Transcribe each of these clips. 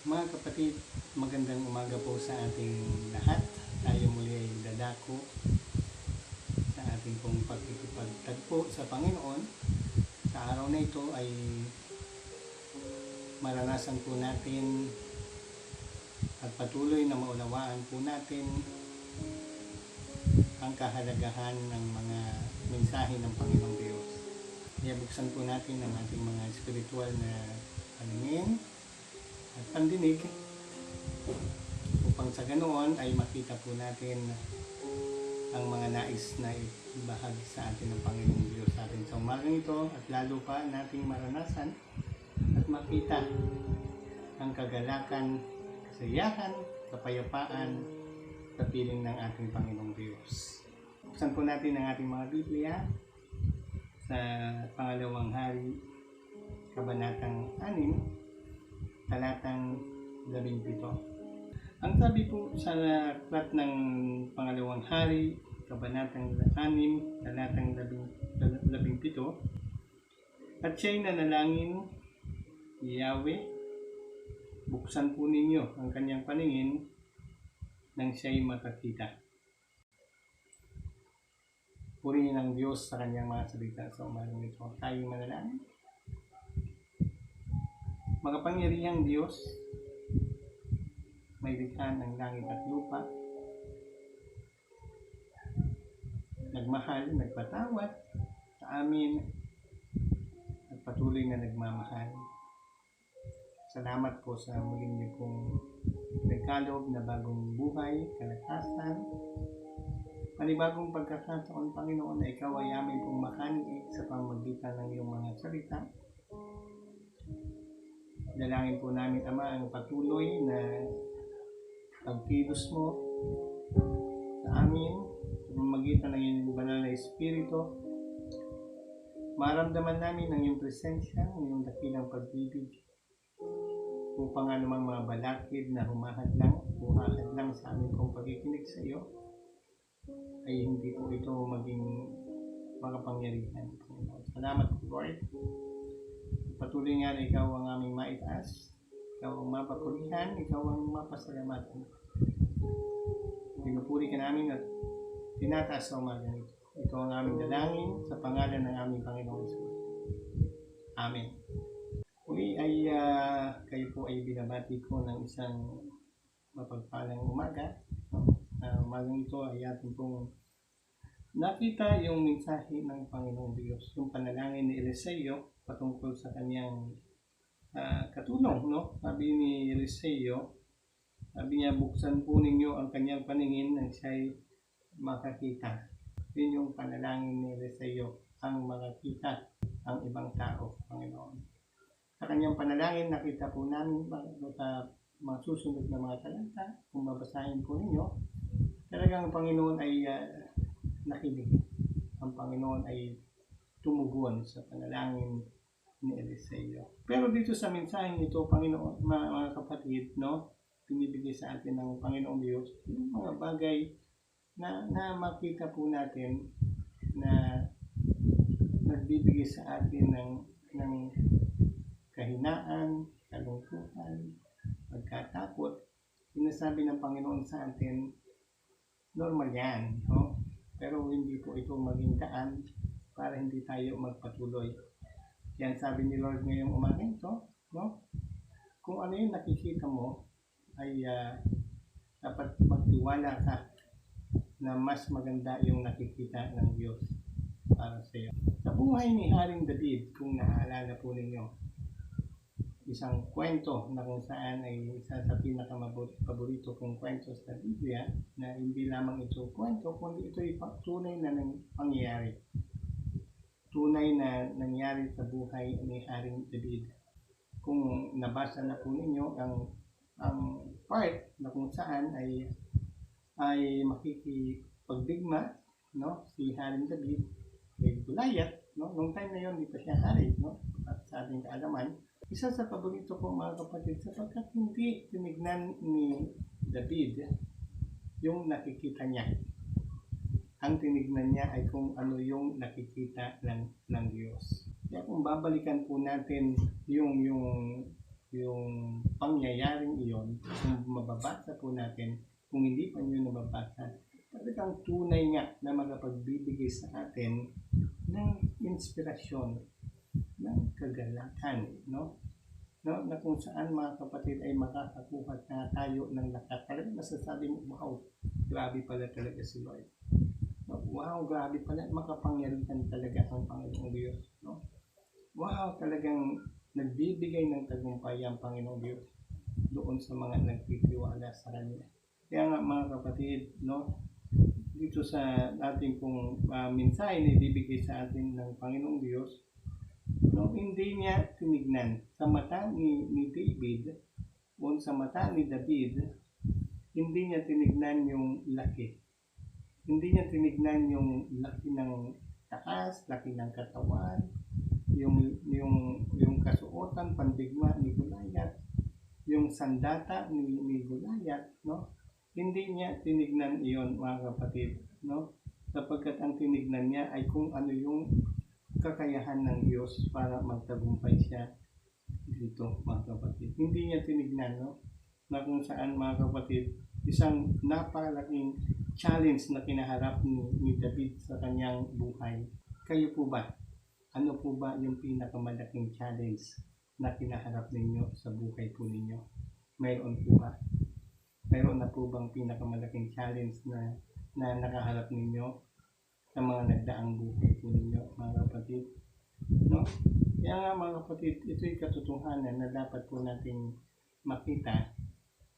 Mga kapatid, magandang umaga po sa ating lahat. Tayo muli ay dadako sa ating pong pagkikipagtagpo sa Panginoon. Sa araw na ito ay maranasan po natin at patuloy na maunawaan po natin ang kahalagahan ng mga mensahe ng Panginoong Diyos. Kaya buksan po natin ang ating mga spiritual na paningin at pandinig upang sa ganoon ay makita po natin ang mga nais na ibahagi sa atin ng Panginoong Diyos sa atin sa umagang ito, at lalo pa nating maranasan at makita ang kagalakan, kasiyahan, kapayapaan sa piling ng ating Panginoong Diyos. Buksan po natin ang ating mga Biblia sa Pangalawang Hari, Kabanatang 6, talatang 17. Ang sabi po sa aklat ng Pangalawang Hari, Kabanatang 6, talatang 17, at siya'y nanalangin, Yahweh, buksan po ninyo ang kanyang paningin nang siya'y makakita. Purihin ang Diyos sa kanyang mga salita sa umagang ito. Tayo manalangin. Makapangyarihang Diyos, may likha ng langit at lupa, nagmahal, nagpatawad sa amin at patuloy na nagmamahal. Salamat po sa muling niyo pong nagkaloob na bagong buhay, kalakasan, panibagong pagkakataon, Panginoon, na ikaw ay aming pong makaniig sa pamamagitan ng iyong mga salita. Dalangin po namin, Ama, ang patuloy na pagkilos mo sa amin sa pamamagitan ng iyong banal na Espiritu. Maramdaman namin ang iyong presensya, ang iyong dakilang pag-ibig, upang anumang mga balakid na humahadlang o hahadlang sa amin pong pagkikinig sa iyo ay hindi po ito maging makapangyarihan. Salamat po, Lord. Patuloy nga na ikaw ang aming maitaas, ikaw ang mapapurihan, ikaw ang mapasalamatan. Pinupuri ka namin at tinataas sa umaga nito. Ikaw ang aming dalangin sa pangalan ng aming Panginoong Jesus. Amen. Uli ay kayo po ay binabati ko ng isang mapagpalang umaga. Umagang ito ay ating pong nakita yung mensahe ng Panginoong Diyos, yung panalangin ni Eliseo patungkol sa kanyang katulong, no? Sabi ni Eliseo, sabi niya, buksan po ninyo ang kanyang paningin nang siya'y makakita. Yun yung panalangin ni Eliseo, ang makakita ang ibang tao, Panginoon. Sa kanyang panalangin, nakita po namin sa mga susunod na mga talata, kung babasahin po ninyo, talagang ang Panginoon ay nakinig. Ang Panginoon ay tumugon sa panalangin ni Eliseo. Pero dito sa mensaheng ito, Panginoon, mga kapatid, no, pinibigay sa atin ng Panginoong Diyos yung mga bagay na makita po natin na nagbibigay sa atin ng kahinaan, kalungkutan, pagkatakot. Sinasabi ng Panginoon sa atin, normal yan, no? Pero hindi po ito maging daan para hindi tayo magpatuloy. Yan sabi ni Lord ngayong umaga ito, no? Kung ano yung nakikita mo ay dapat magtiwala ka na mas maganda yung nakikita ng Diyos para sa iyo. Sa buhay ni Haring David, kung naaalala po ninyo, isang kwento na kung saan ay isa sa pinakapaborito kong kwento sa Biblia, na hindi lamang ito kwento, kundi ito'y tunay na pangyayari. Tunay na nangyari sa buhay ni Haring David. Kung nabasa na po ninyo ang part na kung saan ay makikipagdigma, no, si Haring David kay Goliath, no, nung time na yon, di pa siya hari, no, at sa ating kaalaman. Isa sa paborito ko, mga kapatid, sapagkat hindi tinignan ni David yung nakikita niya. Ang tinignan niya ay kung ano yung nakikita ng Diyos. Kaya kung babalikan po natin yung yung pangyayaring iyon, kung mababasa po natin, kung hindi pa nyo nababasa, talagang tunay nga na magapagbibigay sa atin ng inspirasyon, ng kagalakan, no? No, na kung saan mga kapatid ay makakakuha na tayo ng lakas. Talagang masasabi mo, wow, grabe pala talaga si Lord. No? Wow, grabe pala, makapangyarihan talaga ang Panginoong Diyos. No? Wow, talagang nagbibigay ng tagumpay ang Panginoong Diyos doon sa mga nagtitiwala sa Kanya. Kaya nga mga kapatid, no, dito sa ating pong mensahe na ibibigay sa atin ng Panginoong Diyos, no, hindi niya tinignan sa mata ni David o sa mata ni David, hindi niya tinignan yung laki. Hindi niya tinignan yung laki ng taas, laki ng katawan, yung kasuotan, pandigma ni Goliath, yung sandata ni Goliath, no? Hindi niya tinignan iyon mga kapatid, no? Sapagkat ang tinignan niya ay kung ano yung kakayahan ng Diyos para magtagumpay siya dito mga kapatid. Hindi niya tinignan, no? Na kung saan mga kapatid, isang napakalaking challenge na kinaharap ni David sa kanyang buhay. Kayo po ba? Ano po ba yung pinakamalaking challenge na kinaharap ninyo sa buhay po ninyo? Mayroon po ba? Mayroon na po bang pinakamalaking challenge na nakaharap ninyo sa mga nagdaang buhay po ninyo, mga kapatid? No? Kaya nga mga kapatid, ito'y katotohanan na dapat po nating makita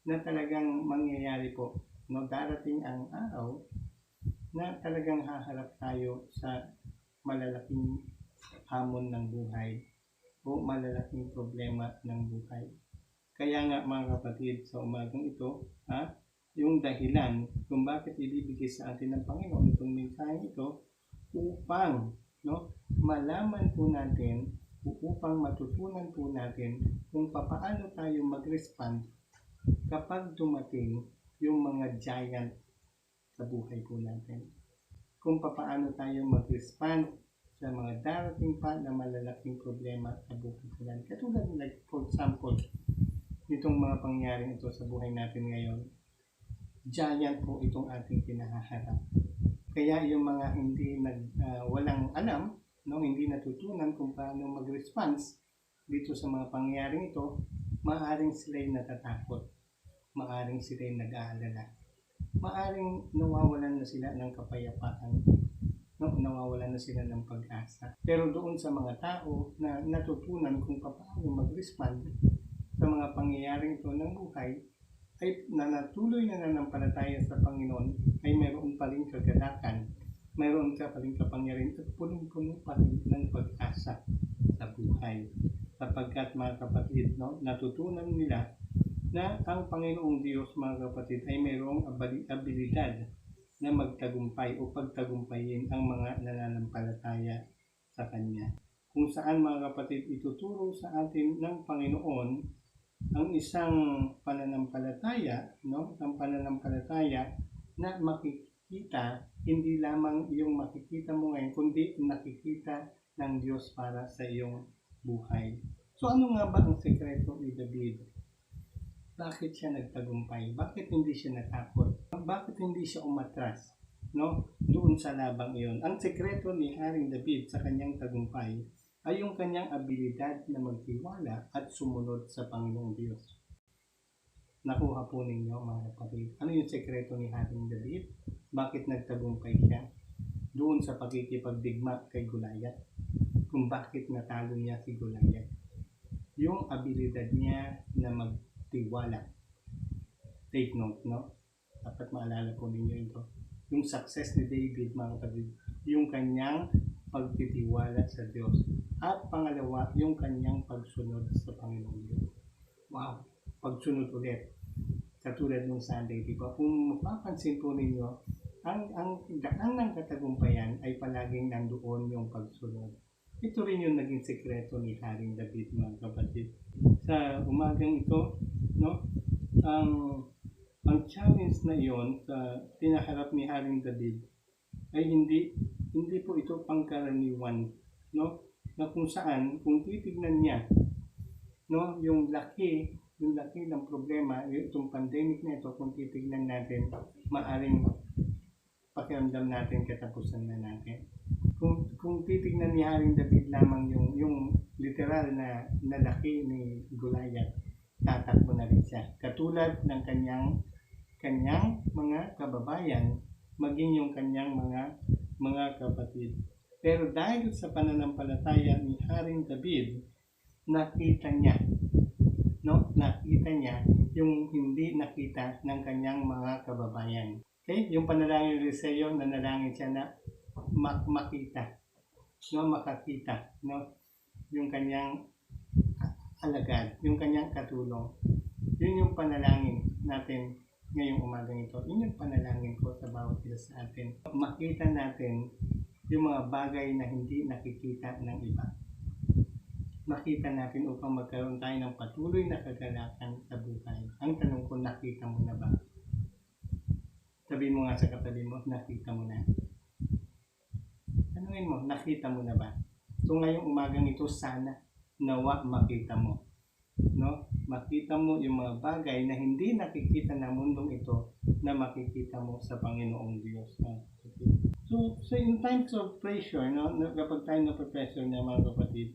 na talagang mangyayari po. No? Darating ang araw na talagang haharap tayo sa malalaking hamon ng buhay o malalaking problema ng buhay. Kaya nga mga kapatid, sa umagang ito, yung dahilan kung bakit ibibigay sa atin ng Panginoon itong mensahe ito upang, no, malaman po natin, upang matutunan po natin kung paano tayo mag-respond kapag dumating yung mga giant sa buhay po natin. Kung paano tayo mag-respond sa mga darating pa na malalaking problema sa buhay po natin. Katulad like for example, itong mga pangyayaring ito sa buhay natin ngayon, giant po itong ating pinahaharap. Kaya yung mga hindi walang alam, no, hindi natutunan kung paano mag-response dito sa mga pangyayaring ito, maaaring sila'y natatakot, maaaring sila'y nag-aalala, maaaring nawawalan na sila ng kapayapaan, no, nawawalan na sila ng pag-asa. Pero doon sa mga tao na natutunan kung paano mag-respond sa mga pangyayaring ito ng buhay, ay nanatuloy na nanampalataya sa Panginoon, ay mayroon pa rin kagalakan, mayroon ka pa rin kapangyarihan at punong-puno pa rin ng pag-asa sa buhay. Sapagkat mga kapatid, no, natutunan nila na ang Panginoong Diyos mga kapatid ay mayroong abilidad na magtagumpay o pagtagumpayin ang mga nananampalataya sa Kanya. Kung saan mga kapatid ituturo sa atin ng Panginoon ang isang pananampalataya, no? Ang pananampalataya na makikita, hindi lamang yung makikita mo ngayon, kundi nakikita ng Diyos para sa iyong buhay. So ano nga ba ang sekreto ni David? Bakit siya nagtagumpay? Bakit hindi siya natakot? Bakit hindi siya umatras, no? Doon sa labang iyon. Ang sekreto ni Haring David sa kanyang tagumpay ay yung kanyang abilidad na magtiwala at sumunod sa Panginoong Diyos. Nakuha po ninyo mga kapatid. Ano yung sekreto ni Haring David? Bakit nagtagumpay siya? Doon sa pagkikipagdigma kay Goliath. Kung bakit natalo niya si Goliath. Yung abilidad niya na magtiwala. Take note, no? Dapat maalala po ninyo ito. Yung success ni David mga kapatid, yung kanyang pagtitiwala sa Diyos. At pangalawa, yung kanyang pagsunod sa Panginoong Diyos. Wow! Pagsunod ulit. Katulad ng Sunday, di ba? Kung mapapansin po ninyo, ang daan ng katagumpayan ay palaging nandoon yung pagsunod. Ito rin yung naging sekreto ni Haring David mga kapatid. Sa umagang ito, no? Ang challenge na iyon sa pinaharap ni Haring David ay hindi po ito pangkaraniwan, no? Na kung saan, kung titignan niya no, yung laki ng problema, itong pandemic na ito, kung titignan natin, maaring pakiramdam natin katapusan na natin. Kung titignan ni Haring David lamang yung literal na laki ni Goliath, tatakbo na rin siya. Katulad ng kanyang mga kababayan, maging yung kanyang mga kapatid. Pero dahil sa pananampalataya ni Haring David, nakita niya yung hindi nakita ng kanyang mga kababayan. Okay? Yung panalangin ni Eliseo, nanalangin siya na makakita, yung kanyang alagad, yung kanyang katulong. Yun yung panalangin natin ngayong umagang ito. Yun yung panalangin ko sa bawat isa sa atin. Makita natin yung mga bagay na hindi nakikita ng iba. Makita natin upang magkaroon tayo ng patuloy na kagalakan sa buhay. Ang tanong ko, nakita mo na ba? Sabihin mo nga sa katabi mo, nakita mo na. Tanungin mo, nakita mo na ba? So ngayong umagang ito, sana nawa makita mo. No? Makita mo yung mga bagay na hindi nakikita ng mundong ito na makikita mo sa Panginoong Diyos. So in times of pressure, kapag tayo na-pressure na mga kapatid,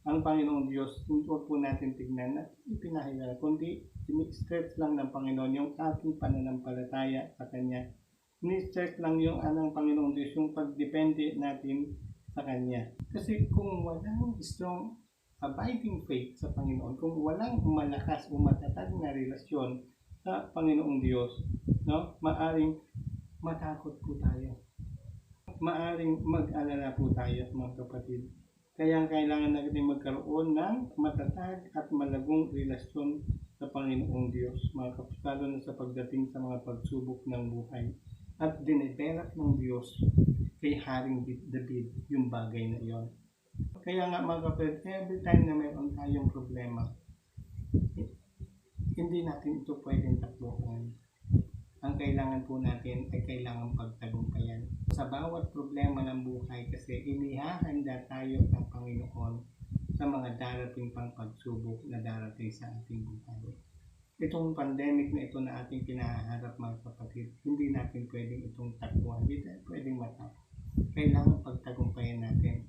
ang Panginoong Diyos, huwag po natin tignan na ipinahayag, kundi ini-stretch lang ng Panginoon yung ating pananampalataya sa Kanya. Ini-stretch lang yung anong Panginoong Diyos, yung pagdepende natin sa Kanya. Kasi kung walang strong abiding faith sa Panginoon, kung walang malakas o matatag na relasyon sa Panginoong Diyos, maaring matakot po tayo. Maaring mag-alala po tayo, mga kapatid. Kaya kailangan natin magkaroon ng matatag at malagong relasyon sa Panginoong Diyos, mga kapatid, lalo na sa pagdating sa mga pagsubok ng buhay. At dinevelop ng Diyos kay Haring David yung bagay na iyon. Kaya nga mga kapatid, every time na mayroon tayong problema, hindi natin ito pwedeng takbuhan. Ang kailangan po natin ay kailangan pagtagumpayan. Sa bawat problema ng buhay kasi inihahanda tayo ng Panginoon sa mga darating pang pagsubok na darating sa ating buhay. Itong pandemic na ito na ating kinaharap mga kapatid, hindi natin pwedeng itong takbuhan, hindi tayo pwedeng matapos. Kailangan pagtagumpayan natin.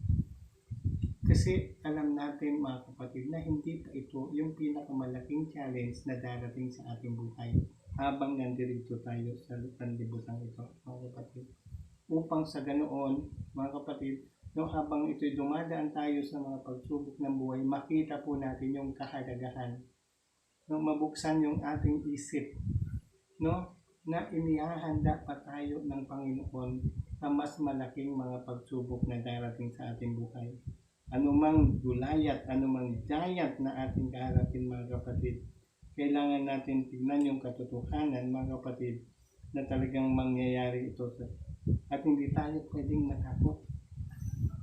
Kasi alam natin mga kapatid na hindi pa ito yung pinakamalaking challenge na darating sa ating buhay habang nandirito tayo sa panlibutan ito, mga kapatid. Upang sa ganoon, mga kapatid, habang ito'y dumadaan tayo sa mga pagsubok ng buhay, makita po natin yung kahalagahan. Mabuksan yung ating isip, na inihahanda pa tayo ng Panginoon sa mas malaking mga pagsubok na darating sa ating buhay. Anumang Goliath, anumang giant na ating kaharapin, mga kapatid, kailangan natin tignan yung katotohanan, mga kapatid, na talagang mangyayari ito. At hindi tayo pwedeng matakot.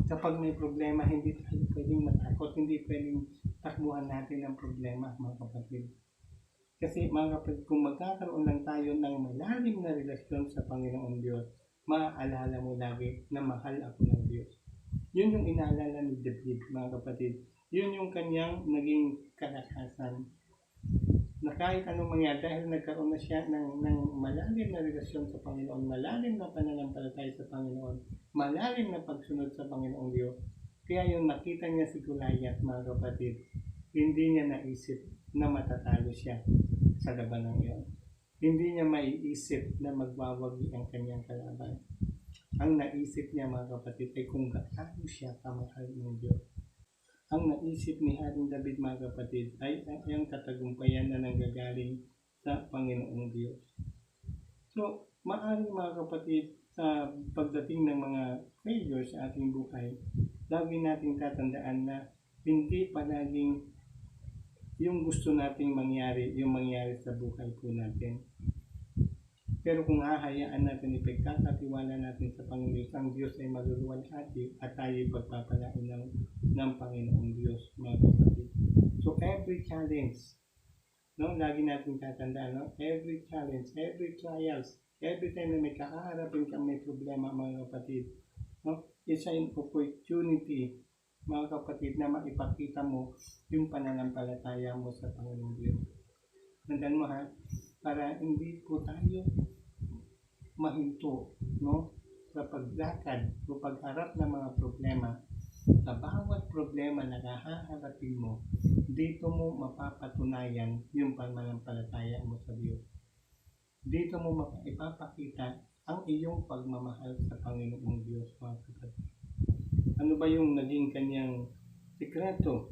Kapag may problema, hindi tayo pwedeng matakot. Hindi pwedeng takbuhan natin ang problema, mga kapatid. Kasi mga kapatid, kung magkakaroon lang tayo ng malalim na relasyon sa Panginoong Diyos, maaalala mo lagi na mahal ako ng Diyos. Yun yung inaalala ni David, mga kapatid. Yun yung kanyang naging kalakasan. Na kahit anong mangyari, dahil nagkaroon na siya ng malalim na relasyon sa Panginoon, malalim na pananampalataya sa Panginoon, malalim na pagsunod sa Panginoong Diyos. Kaya yung nakita niya si Goliath, mga kapatid, hindi niya naisip na matatalo siya sa labanang iyon. Hindi niya maiisip na magwawagi ang kanyang kalaban. Ang naisip niya, mga kapatid, ay kung gaano siya kamahal ng Diyos. Ang naisip ni Haring David, mga kapatid, ay ang katagumpayan na nanggagaling sa Panginoong Diyos. So, maaari, mga kapatid, sa pagdating ng mga failure sa ating buhay, lagi nating tatandaan na hindi palaging yung gusto nating mangyari, yung mangyari sa buhay po natin. Pero kung hahayaan natin, ipagkakatiwala natin sa Panginoon, ang Diyos ay maluluwalhati at tayo pagpapalain ng Panginoong Diyos, mga kapatid. So every challenge, lagi natin tatandaan, every challenge, every trials, every time na may kakaharapin ka, may problema, mga kapatid, it's an opportunity mga kapatid, na maipakita mo yung pananampalataya mo sa Panginoong Diyos. Tandaan mo ha, para hindi po tayo mahinto, no? Sa paglakad o pagharap ng mga problema. Sa bawat problema na haharapin mo, dito mo mapapatunayan yung pananampalataya mo sa Diyos. Dito mo ipapakita ang iyong pagmamahal sa Panginoong Diyos, mga kapatid. Ano ba yung naging kanyang sikreto?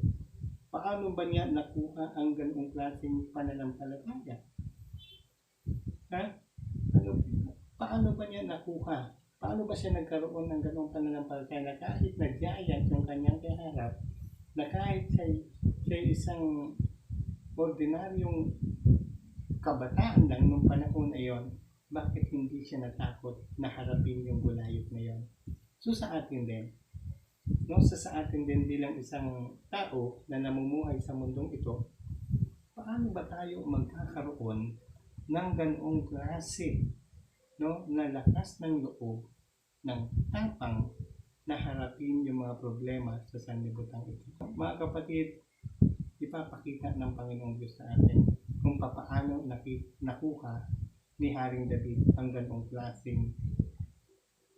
Paano ba niya nakuha ang ganung klaseng pananampalataya? Ha? Paano ba niya nakuha? Paano ba siya nagkaroon ng ganung pananampalataya na kahit na giant yung kanyang kaharap, na kahit siya isang ordinaryong kabataan lang nung panahon na yon, bakit hindi siya natakot na harapin yung Goliath na yon? So sa atin din, no, sa atin din bilang isang tao na namumuhay sa mundong ito, paano ba tayo magkakaroon ng ganoong klase, no, na lakas ng loob, ng tapang na harapin yung mga problema sa sanlibutan ito? Mga kapatid, ipapakita ng Panginoong Diyos sa atin kung paano nakuha ni Haring David ang ganoong klaseng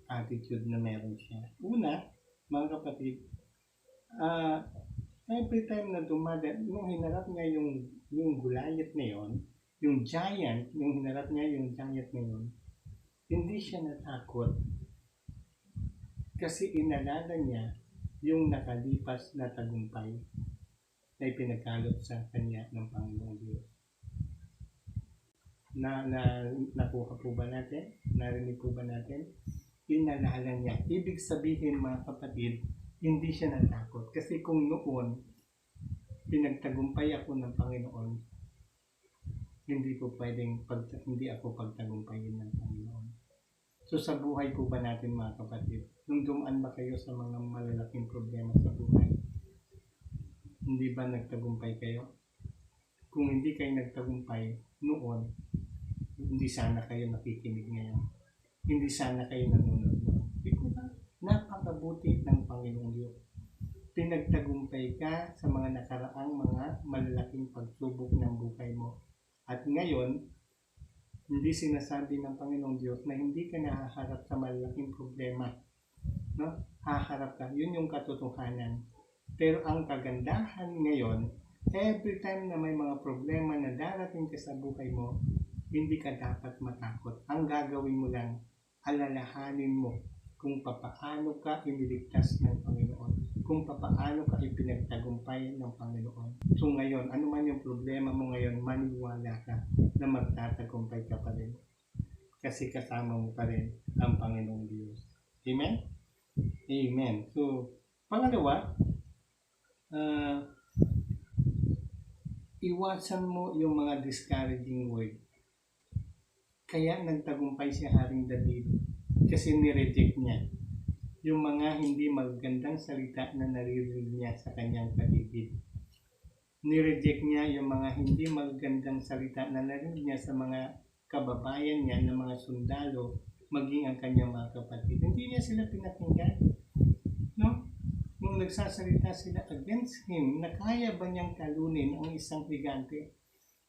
attitude na meron siya. Una, mga kapatid, every time na nung hinarap niya yung Goliath na yon, yung giant, yung hinarap niya yung giant na yon, hindi siya natakot kasi inalala niya yung nakalipas na tagumpay na ipinagkaloob sa kanya ng Panginoong Diyos. Nakuha po ba natin? Narinig po ba natin? Inalala niya. Ibig sabihin, mga kapatid, hindi siya natakot. Kasi kung noon, pinagtagumpay ako ng Panginoon, hindi ako pagtagumpayin ng Panginoon. So sa buhay po ba natin, mga kapatid, nung dumaan ba kayo sa mga malalaking problema sa buhay, hindi ba nagtagumpay kayo? Kung hindi kayo nagtagumpay noon, hindi sana kayo nakikinig ngayon. Hindi sana kayo nanonood ngayon. Diba? Napakabuti ng Panginoong Diyos. Pinagtagumpay ka sa mga nakaraang mga malalaking pagsubok ng buhay mo. At ngayon, hindi sinasabi ng Panginoong Diyos na hindi ka nahaharap sa malalaking problema. No? Haharap ka. Yun yung katotohanan. Pero ang kagandahan ngayon, every time na may mga problema na darating ka sa buhay mo, hindi ka dapat matakot. Ang gagawin mo lang, alalahanin mo kung papaano ka iniligtas ng Panginoon, kung papaano ka ipinagtagumpay ng Panginoon. So ngayon, ano man yung problema mo ngayon, maniwala ka na magtatagumpay ka pa rin. Kasi kasama mo pa rin ang Panginoong Diyos. Amen? Amen. So, pangalawa, iwasan mo yung mga discouraging word. Kaya nagtagumpay si Haring David kasi nireject niya yung mga hindi magandang salita na naririnig niya sa kanyang paligid. Nireject niya yung mga hindi magandang salita na narinig niya sa mga kababayan niya na mga sundalo, maging ang kanyang mga kapatid. Hindi niya sila pinakinggan. No? Nung nagsasalita sila against him, na kaya ba niyang talunin ang isang higante?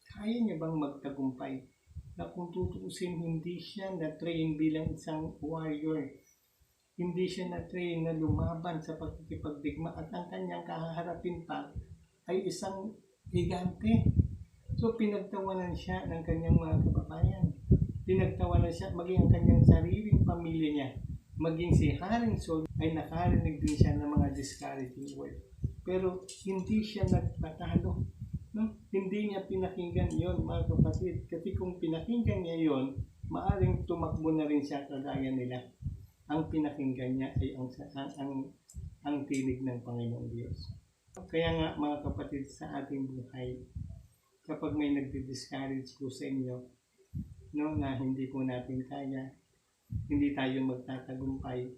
Kaya niya bang magtagumpay? Na kung tutuusin, hindi siya na-train bilang isang warrior. Hindi siya na-train na lumaban sa pagkikipagdigma at ang kanyang kahaharapin pa ay isang higante. So pinagtawanan siya ng kanyang mga kababayan. Pinagtawanan siya, maging ang kanyang sariling pamilya niya. Maging si Haring Saul ay nakarinig din siya ng mga discouraging words. Pero hindi siya nagpatalo. No? Hindi niya pinakinggan yon, mga kapatid. Kasi kung pinakinggan niya yon, maaring tumakbo na rin siya kagaya nila. Ang pinakinggan niya ay ang tinig ng Panginoong Diyos. Kaya nga, mga kapatid, sa ating buhay, kapag may nagdi-discourage po sa inyo, no, na hindi po natin kaya, hindi tayo magtatagumpay,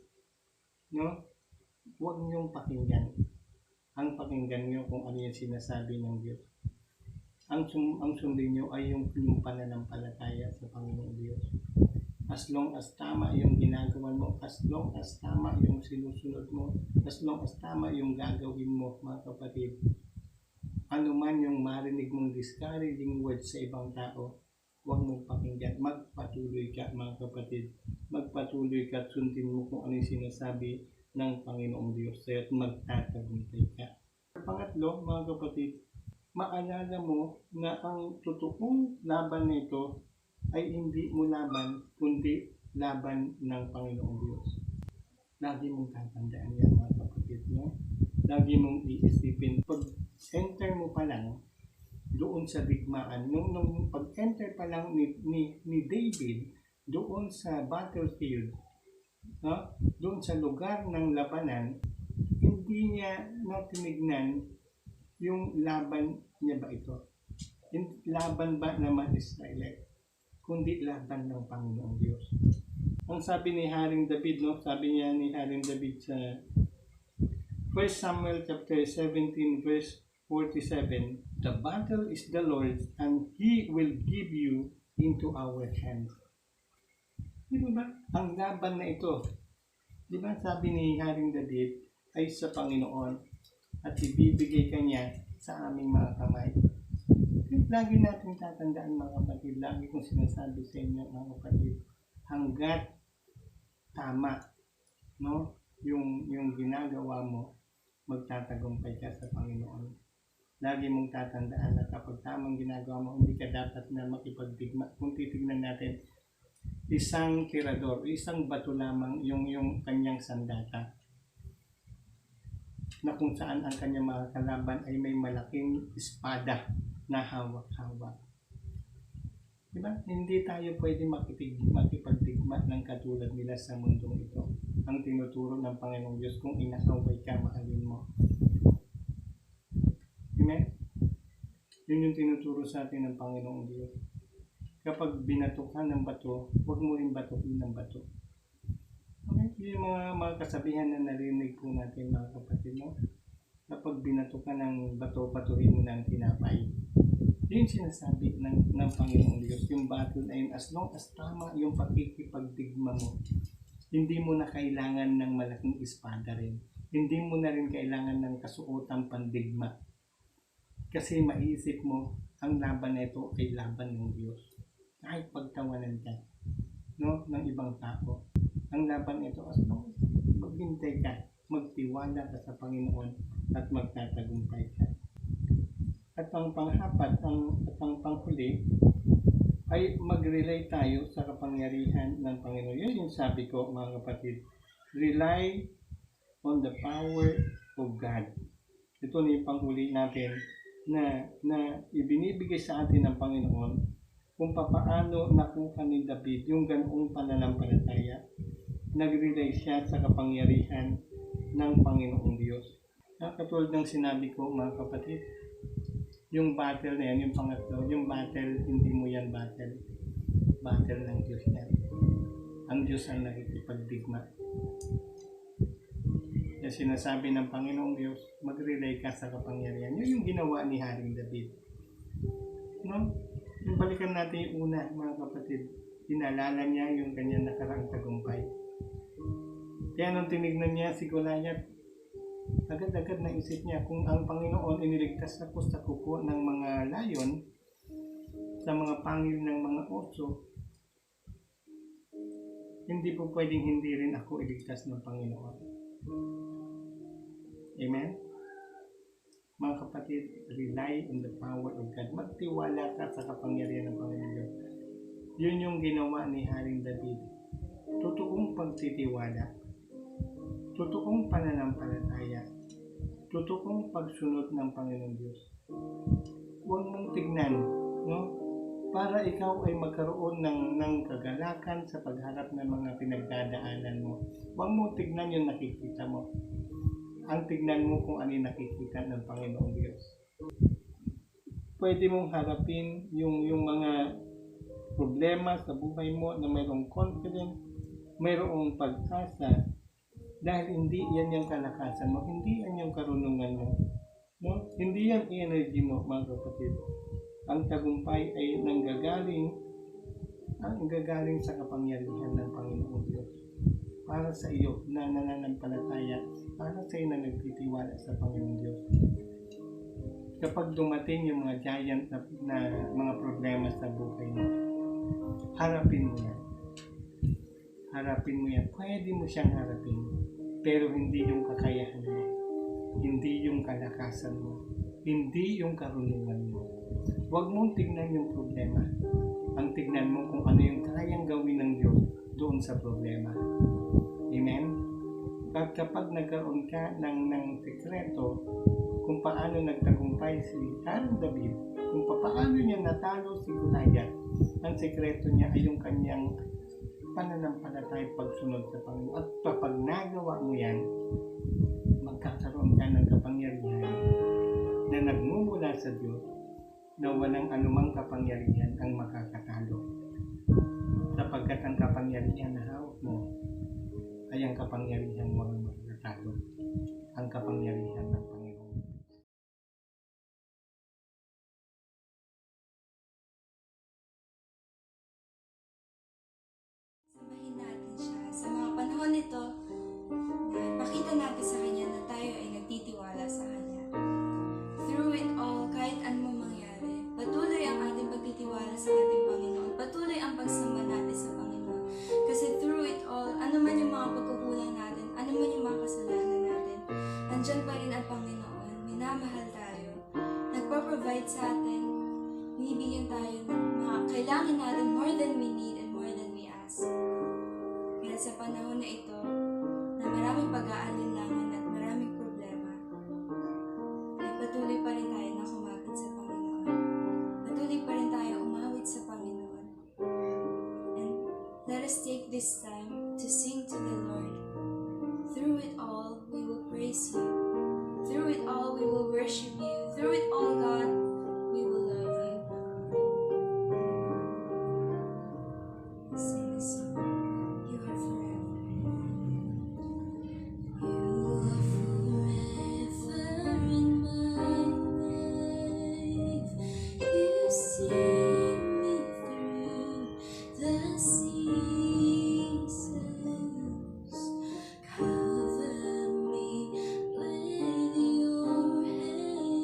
no, huwag niyong pakinggan. Ang pakinggan niyo kung ano yung sinasabi ng Diyos. Ang sundin niyo ay yung pananampalataya sa Panginoong Diyos. as long as tama yung ginagawa mo, as long as tama yung sinusunod mo, as long as tama yung gagawin mo, mga kapatid. Ano man yung marinig mong discouraging words sa ibang tao, huwag mong pakinggan. Magpatuloy ka, mga kapatid. Magpatuloy ka at sundin mo kung ano yung sinasabi ng Panginoong Diyos sa'yo at magtatagumpay ka. Pangatlo, mga kapatid, maalala mo na ang totoong laban nito ay hindi mo laban, kundi laban ng Panginoong Diyos. Lagi mong tatandaan yan, mga kapatid, no? Lagi mong iisipin. Pag enter mo pa lang doon sa digmaan, nung pag-enter pa lang ni David doon sa battlefield, no? Doon sa lugar ng labanan, hindi niya natinignan yung laban niya ba ito. Laban ba ng mga Israelite, kundi laban ng Panginoong Diyos. Ang sabi ni Haring David, no? Sabi niya ni Haring David sa 1 Samuel chapter 17 verse 47, "The battle is the Lord's and He will give you into our hands." Di ba? Ang laban na ito, di ba sabi ni Haring David, ay sa Panginoon at ibibigay kanya sa aming mga kamay. Lagi natin tatandaan, mga kapatid, lagi kong sinasabi sa inyo, mga kapatid, hanggat tama, no, yung ginagawa mo, magtatagumpay ka sa Panginoon. Lagi mong tatandaan na kapag tamang ginagawa mo, hindi ka dapat na makipagdigma. Kung titignan natin, isang tirador, isang bato lamang yung kanyang sandata, na kung saan ang kanyang mga kalaban ay may malaking espada na hawak-hawak. Diba? Hindi tayo pwede makipagdigma ng katulad nila sa mundong ito. Ang tinuturo ng Panginoong Diyos, kung inaaway ka, mahalin mo. Amen? Yun yung tinuturo sa atin ng Panginoong Diyos. Kapag binato ka ng bato, huwag mo rin batuhin ng bato. Okay? Yung mga kasabihan na narinig po natin, mga kapatid, no? Kapag binato ka ng bato, batuhin mo ng tinapay. Yun sinasabi ng Panginoong Diyos. Yung battle na yun, as long as tama yung pakikipagdigma mo, hindi mo na kailangan ng malaking espada rin. Hindi mo na rin kailangan ng kasuotang pandigma. Kasi maiisip mo, ang laban na ito ay laban ng Diyos. Kahit pagtawanan ka, no, ng ibang tao. Ang laban nito, as long as maghintay ka, magtiwala ka sa Panginoon at magtatagumpay ka. At ang panghapat, at ang panghuli, ay mag-rely tayo sa kapangyarihan ng Panginoon. Yun yung sabi ko, mga kapatid. Rely on the power of God. Ito na yung panghuli natin na ibinibigay sa atin ng Panginoon kung paano nakuha ni David yung ganoong pananampalataya. Nag-rely siya sa kapangyarihan ng Panginoong Diyos. Katulad ng sinabi ko, mga kapatid, yung battle na yan, yung pangatlo, yung battle, hindi mo yan battle. Battle ng Diyos yan. Ang Diyos ang nakikipagdigma. Kaya sinasabi ng Panginoong Diyos, mag-rely ka sa kapangyarihan. Yun yung ginawa ni Haring David. No? Yung balikan natin yung una, mga kapatid. Inalala niya yung kanyang nakaraang tagumpay. Kaya nung tinignan niya si Goliath, agad-agad naisip niya kung ang Panginoon iniligtas ako sa kuko ng mga layon, sa mga pangil ng mga oso, hindi po pwedeng hindi rin ako iligtas ng Panginoon. Amen? Mga kapatid, rely on the power of God. Magtiwala ka sa kapangyarihan ng Panginoon. Yun yung ginawa ni Haring David. Totoong pagtitiwala, totoong pananampalataya, totoong pagsunod ng Panginoong Diyos. Huwag mong tignan, no? Para ikaw ay magkaroon ng kagalakan sa pagharap ng mga pinagdadaanan mo. Huwag mong tignan yung nakikita mo. Ang tignan mo kung ano yung nakikita ng Panginoong Diyos. Pwede mong harapin yung mga problema sa buhay mo na mayroong confidence, mayroong pag-asa, dahil hindi yan yung kalakasan mo, hindi yan yung karunungan mo, no? Hindi yan energy mo, mga kapatid. Ang tagumpay ay nanggagaling ang gagaling sa kapangyarihan ng Panginoong Diyos para sa iyo na nananampalataya, para sa iyo na nagtitiwala sa Panginoong Diyos. Kapag dumating yung mga giant na mga problema sa buhay mo, harapin mo yan. Harapin mo yan. Pwede mo siyang harapin. Pero hindi yung kakayahan mo. Hindi yung kalakasan mo. Hindi yung karunungan mo. Huwag mong tignan yung problema. Ang tignan mo kung ano yung kayang gawin ng Diyos doon sa problema. Amen? At kapag nagkaroon ka ng sekreto kung paano nagtagumpay si Haring David, kung paano niya natalo si Goliath, ang sekreto niya ay yung kanyang pananampalataya pagsunod sa Panginoon. At kapag nagawa mo yan, magkakaroon ka ng kapangyarihan na nagmumula sa Diyos na walang anumang kapangyarihan ang makakatalo. Sapagkat ang kapangyarihan na hawak mo ay ang kapangyarihan mo ang makakatalo. Ang kapangyarihan ng Panginoon. Samahin natin siya sa mga panahon nito na ipakita natin sa Kanya na tayo ay nagtitiwala sa Kanya. Through it all, kahit anong mangyari, patuloy ang ating pagtitiwala sa ating Panginoon. Patuloy ang pagsamba natin sa Panginoon. Kasi through it all, ano man yung mga pagkukulang natin, ano man yung mga kasalanan natin, andyan pa rin ang Panginoon. Minamahal tayo. Nagpa-provide sa atin. Binibigyan tayo ng mga kailangan natin more than we need and more than we ask. Kaya sa panahon na ito, na maraming pag-aalinlangan at maraming problema, ay patuloy pa rin tayo na kumapit sa Panginoon. Patuloy pa rin tayo umawit sa Panginoon. And let us take this time to sing to the Lord. Through it all, we will praise you. Through it all, we will worship you. Through it all, God, we will love you. Sing this song. You are forever. You are forever in my life. You see me through the seasons. Cover me with your hand.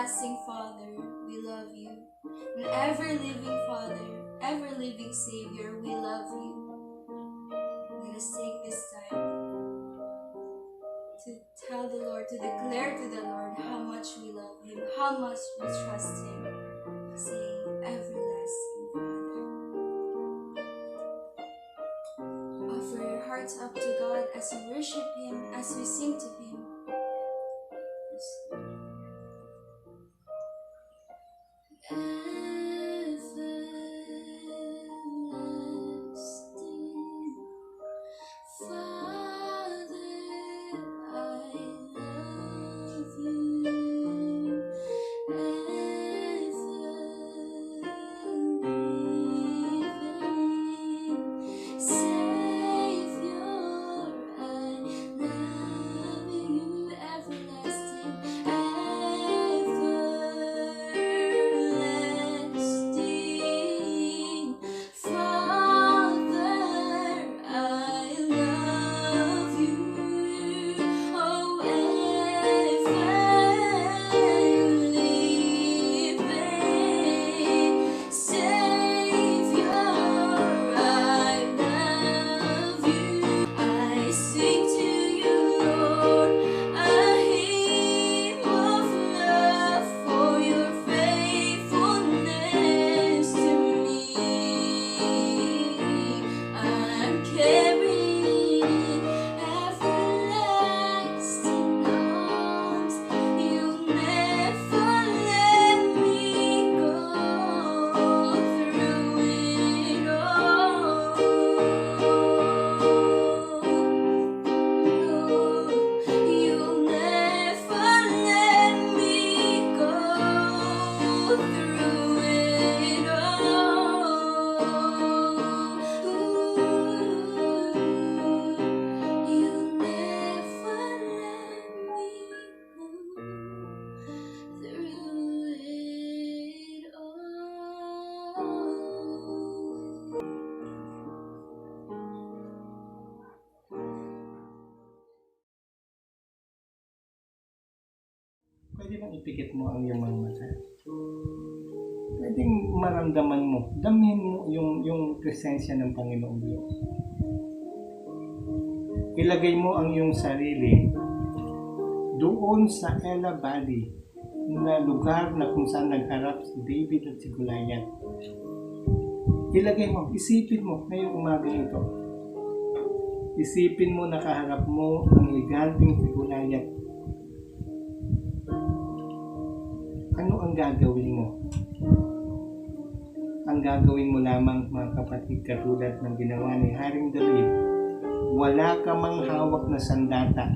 everlasting Father, we love you. And ever-living Father, ever-living Savior, we love you. Let us take this time to tell the Lord, to declare to the Lord how much we love Him, how much we trust Him, saying, everlasting Father. Offer your hearts up to God as we worship Him, as we sing to Him. Yes. Everlasting Father, I love you. Ever-living Savior, I love you. Everlasting, everlasting Father, I love you. Oh, ever-living Savior, I love you. I sing to you, Lord, a hymn of love for your faithfulness to me. I'm carrying everlasting arms. You'll never let me go through it all. You'll never let me go through it all. You'll never let me go through it Pwede bang ipikit mo ang iyong mga mata? Pwedeng maramdaman mo, damhin mo yung presensya ng Panginoong Diyos. Ilagay mo ang iyong sarili doon sa Ela Valley na lugar na kung saan nagharap si David at si Goliath. Ilagay mo, isipin mo ngayong umaga ito. Isipin mo nakaharap mo ang higanting si Goliath. Ano ang gagawin mo? Ang gagawin mo lamang, mga kapatid, katulad ng ginawa ni Haring David, wala ka mang hawak na sandata,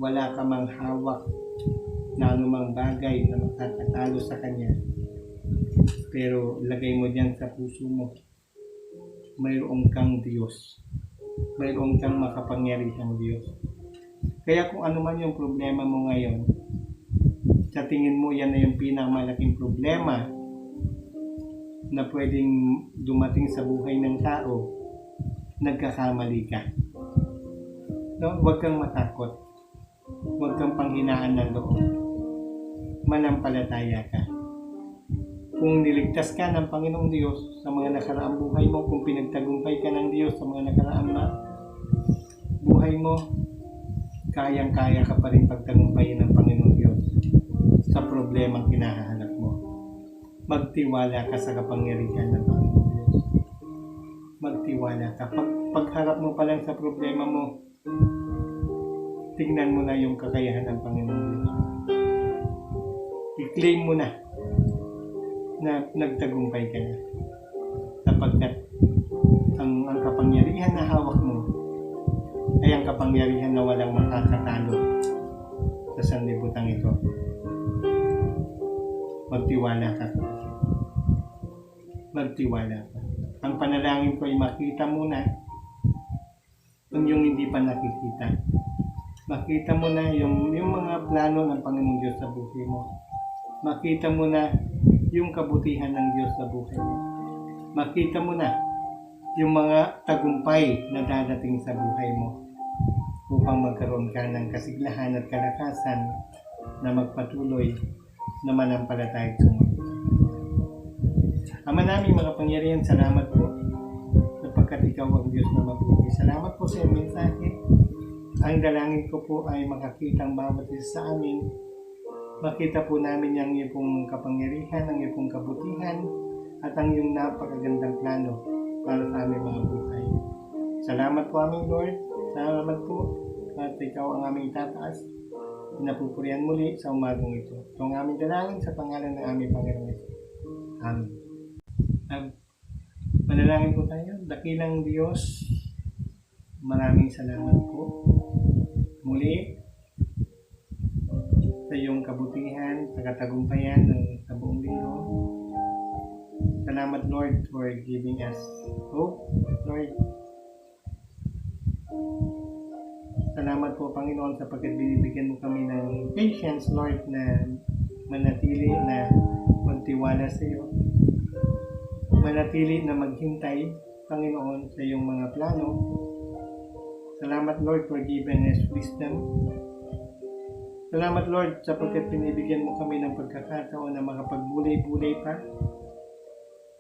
wala ka mang hawak na anumang bagay na makakatalo sa kanya, pero lagay mo diyan sa puso mo, mayroong kang Diyos, mayroong kang makapangyarihang Diyos. Kaya kung ano man yung problema mo ngayon, sa tingin mo yan na yung pinakamalaking problema na pwedeng dumating sa buhay ng tao, nagkakamali ka. No? Huwag kang matakot. Huwag kang panghinaan ng loob. Manampalataya ka. Kung niligtas ka ng Panginoong Diyos sa mga nakaraang buhay mo, kung pinagtagumpay ka ng Diyos sa mga nakaraang buhay mo, kayang-kaya ka pa rin pagtagumpayin ng Panginoong Diyos sa problemang kinahahanap mo. Magtiwala ka sa kapangyarihan ng Panginoon Diyos. Magtiwala ka. Pagharap mo pa lang sa problema mo, tingnan mo na yung kakayahan ng Panginoon Diyos. I-claim mo na nagtagumpay ka na. Sapagkat ang kapangyarihan na hawak mo ay ang kapangyarihan na walang makakatalo sa sanlibutan ito. Magtiwala ka. Magtiwala ka. Ang panalangin ko ay makita mo na kung yung hindi pa nakikita. Makita mo na yung mga plano ng Panginoong Diyos sa buhay mo. Makita mo na yung kabutihan ng Diyos sa buhay mo. Makita mo na yung mga tagumpay na dadating sa buhay mo upang magkaroon ka ng kasiglahan at kalakasan na magpatuloy na manampalataya at sumunod. Ama namin mga pangyarihan, salamat po sapagkat ikaw ang Diyos na mabuti. Salamat po sa iyong mensahe. Ang dalangin ko po ay makakita ang bawat isa sa amin. Makita po namin ang iyong pong kapangyarihan, ang iyong pong kabutihan, at ang iyong napakagandang plano para sa aming mga buhay. Salamat po aming Lord. Salamat po at ikaw ang aming tataas. Pinapupurihan muli sa umagang ito. Ito ang aming dalangin sa pangalan ng aming Panginoon Yesus. Amen. Manalangin po tayo. Dakilang Diyos, maraming salamat po muli sa iyong kabutihan, sa katagumpayan ng sa buong linggo. Salamat Lord for giving us hope, Lord. Salamat po Panginoon sapagkat binibigyan mo kami ng patience, Lord, na manatili na magtiwala sa iyo. Manatili na maghintay, Panginoon, sa iyong mga plano. Salamat Lord for giving us wisdom. Salamat Lord sapagkat binibigyan mo kami ng pagkakataon na makapagbulay-bulay pa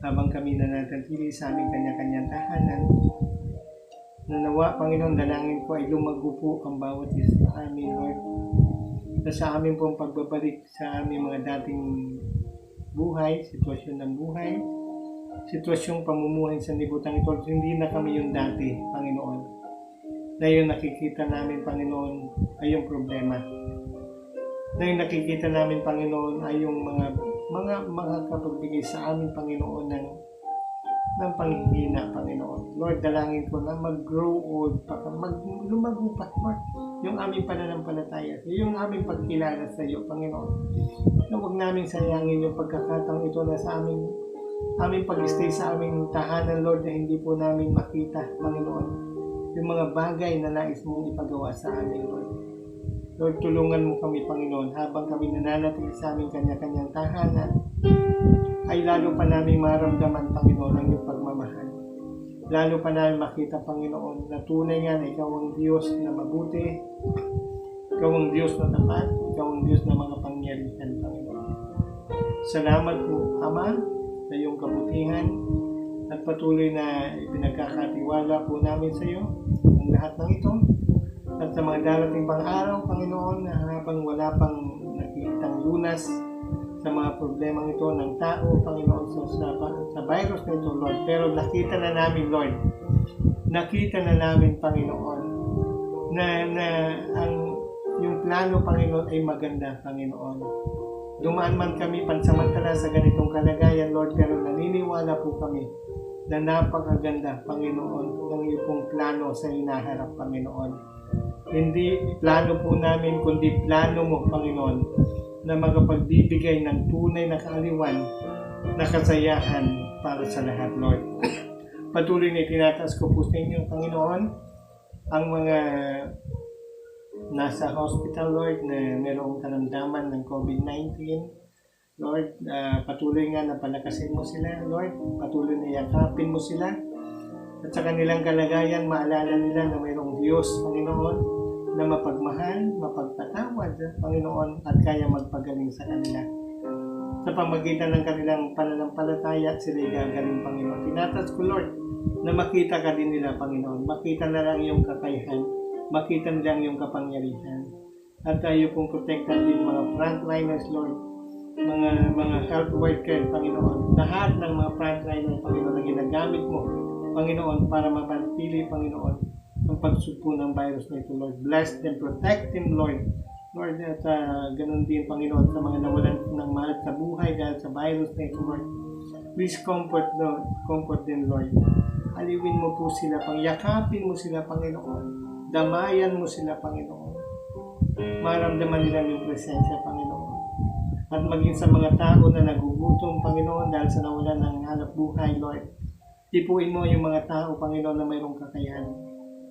habang kami nanatili sa aming kanya-kanyang tahanan. Nanawa, Panginoon, dalangin ko ay lumago po ang bawat isa sa amin, Lord. Na sa amin pong pagbabalik sa aming mga dating buhay, sitwasyon ng buhay, sitwasyong pamumuhay sa libutan ito, hindi na kami yung dati, Panginoon. Na yung nakikita namin, Panginoon, ay yung problema. Na yung nakikita namin, Panginoon, ay yung mga kapagbigay sa amin, Panginoon, ng panghihina, Panginoon. Lord, dalangin ko na mag-grow old pa, lumago pa, Lord. Yung aming pananampalataya, yung aming pagkilala sa iyo, Panginoon. Na huwag namin sayangin yung pagkakataong ito na sa aming pag-stay sa aming tahanan, Lord, na hindi po namin makita, Panginoon, yung mga bagay na nais mong ipagawa sa amin, Lord. Lord, tulungan mo kami, Panginoon, habang kami nananatili sa aming kanya-kanyang tahanan, ay lalo pa namin maramdaman, Panginoon, ang iyong pagmamahal. Lalo pa namin makita, Panginoon, na tunay nga na ikaw ang Diyos na mabuti, ikaw ang Diyos na tapat, ikaw ang Diyos na mga pangyarihan, Panginoon. Salamat po, Ama, sa iyong kabutihan at patuloy na ipinagkakatiwala po namin sa iyo ang lahat ng ito. At sa mga darating pang araw, Panginoon, na habang wala pang nakikitang lunas sa mga problemang ito ng tao, Panginoon, sa virus na ito, Lord. Pero nakita na namin, Lord, Panginoon, na yung plano, Panginoon, ay maganda, Panginoon. Dumaan man kami pansamantala sa ganitong kalagayan, Lord, pero naniniwala po kami na napakaganda, Panginoon, ng iyong plano sa hinaharap, Panginoon. Hindi plano po namin, kundi plano mo, Panginoon, na makapagbibigay ng tunay na kaaliwan na kasayahan para sa lahat, Lord. Patuloy na itinataas ko po sa inyo, Panginoon, ang mga nasa hospital, Lord, na mayroong karamdaman ng COVID-19. Lord, patuloy nga na palakasin mo sila, Lord. Patuloy na yakapin mo sila. At sa kanilang kalagayan, maalala nila na mayroong Diyos, Panginoon, na mapagmahal, mapagpatawad, Panginoon, at kaya magpagaling sa kanila. Sa pamagitan ng kanilang pananampalataya, sila gagaling, Panginoon. Tinatas ko, Lord, na makita ka din nila, Panginoon. Makita na lang iyong kakayahan, makita nila ang iyong kapangyarihan. At tayo pong protektan din mga frontliners, Lord, mga health workers, Panginoon. Lahat ng mga frontliners, Panginoon, na ginagamit mo, Panginoon, para mapanatili, Panginoon, ang pagsugpo ng virus na ito, Lord. Bless them, protect them, Lord. Lord, at ganun din, Panginoon, sa mga nawalan ng mahal sa buhay dahil sa virus na ito, Lord. Please comfort them, Lord. Aliwin mo po sila, pangyakapin mo sila, Panginoon. Damayan mo sila, Panginoon. Maramdaman nila yung presensya, Panginoon. At maging sa mga tao na nagugutom, Panginoon, dahil sa nawalan ng hanap buhay, Lord. Tipuin mo yung mga tao, Panginoon, na mayroong kakayahan.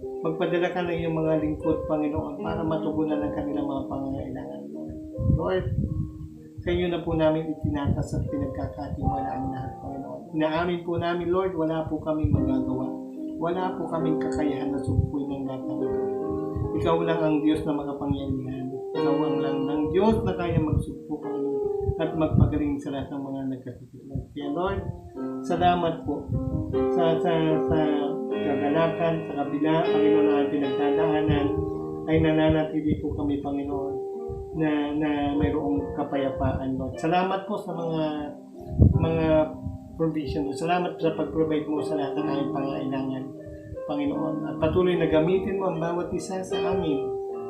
Magpadala ka ng iyong mga lingkod, Panginoon, para matugunan ang kanilang mga pangangailangan, Lord. Lord, sa inyo na po namin itinatas at pinagkakatiwalaan lahat, Panginoon. Inaamin po namin, Lord, wala po kaming magagawa. Wala po kaming kakayahan na sumpuin ng lahat ng ito. Ikaw lang ang Diyos na makapangyarihan. Ikaw ang lang ng Diyos na kaya magsugpo, Panginoon, at magpagaling sa lahat ng mga nagkasakit. Kaya Lord, salamat po sa kagalakan, sa kabila, Panginoon, na pinagdadaanan, ay nananatili po kami, Panginoon, na mayroong kapayapaan, Lord. Salamat po sa mga provision. Salamat sa pag-provide mo sa lahat ng aming pangailangan, Panginoon. At patuloy na gamitin mo ang bawat isa sa amin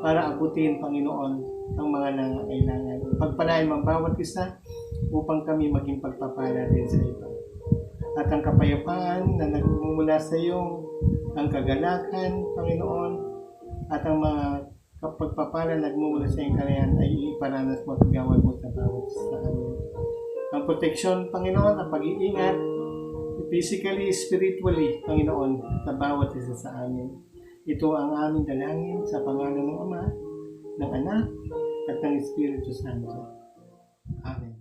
para abutin, Panginoon, ang mga nangangailangan. Pagpalain mo ang bawat isa upang kami maging pagpapala din sa iba. At ang kapayapaan na nagmumula sa iyo, ang kagalakan, Panginoon, at ang mga pagpapala na nagmumula sa iyong kalayan ay iparanas mo at gawad mo sa bawat isa sa amin. Ang proteksyon, Panginoon, ang pag-iingat, physically, spiritually, Panginoon, sa bawat isa sa amin. Ito ang aming dalangin sa pangalan ng Ama, ng Anak, at ng Espiritu Santo. Amen.